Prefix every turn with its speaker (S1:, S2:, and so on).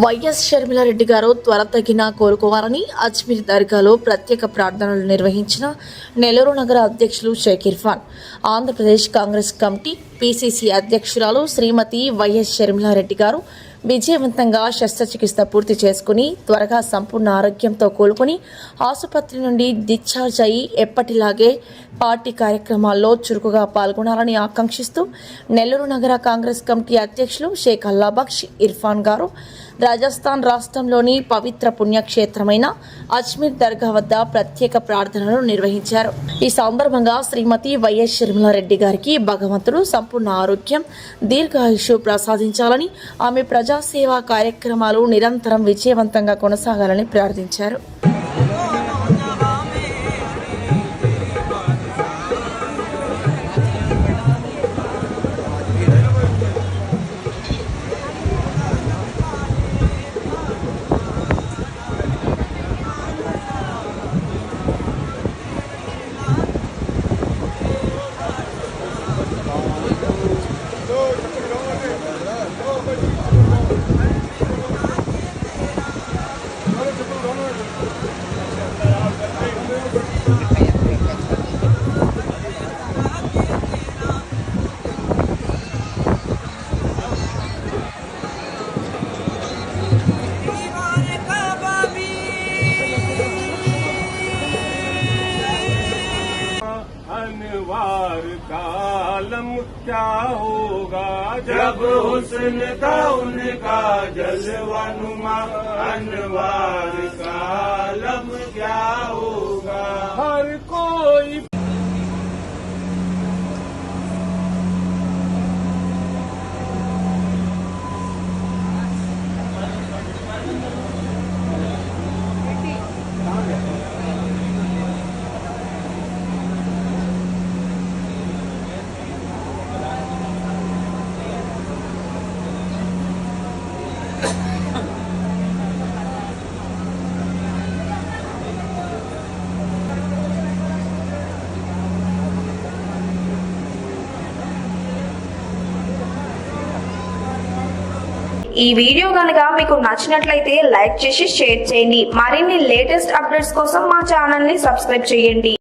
S1: YS Sharmila Reddy గారు త్వరతగిన కోలుకోవాలని అజ్మీర్ దర్గాలో ప్రత్యేక ప్రార్థనలు నిర్వహించిన నెల్లూరు నగర అధ్యక్షులు షేక్ ఇర్ఫాన్, ఆంధ్రప్రదేశ్ కాంగ్రెస్ కమిటీ పిసిసి అధ్యక్షురాలు శ్రీమతి వైఎస్ షర్మిలారెడ్డి గారు విజయవంతంగా శస్త్రచికిత్స పూర్తి చేసుకుని త్వరగా సంపూర్ణ ఆరోగ్యంతో కోలుకొని ఆసుపత్రి నుండి డిశ్చార్జ్ అయ్యి ఎప్పటిలాగే పార్టీ కార్యక్రమాల్లో చురుకుగా పాల్గొనాలని ఆకాంక్షిస్తూ నెల్లూరు నగర కాంగ్రెస్ కమిటీ అధ్యక్షులు షేక్ అల్లాబక్ష్ ఇర్ఫాన్ గారు రాజస్థాన్ రాష్ట్రంలోని పవిత్ర పుణ్యక్షేత్రమైన అజ్మీర్ దర్గా వద్ద ప్రత్యేక ప్రార్థనలు నిర్వహించారు. ఈ సందర్భంగా శ్రీమతి వైఎస్ షర్మిలారెడ్డి గారికి భగవంతుడు సంపూర్ణ ఆరోగ్యం, దీర్ఘాయుషు ప్రసాదించాలని, ఆమె ప్రజాసేవా కార్యక్రమాలు నిరంతరం విజయవంతంగా కొనసాగాలని ప్రార్థించారు.
S2: अनवार का आलम क्या होगा जब हुस्न का उनका जलवानुमा। अनवार का आलम क्या होगा हर कोई
S3: ఈ వీడియో గనుక మీకు నచ్చినట్లయితే లైక్ చేసి షేర్ చేయండి. మరిన్ని లేటెస్ట్ అప్డేట్స్ కోసం మా ఛానల్ ని సబ్స్క్రైబ్ చేయండి.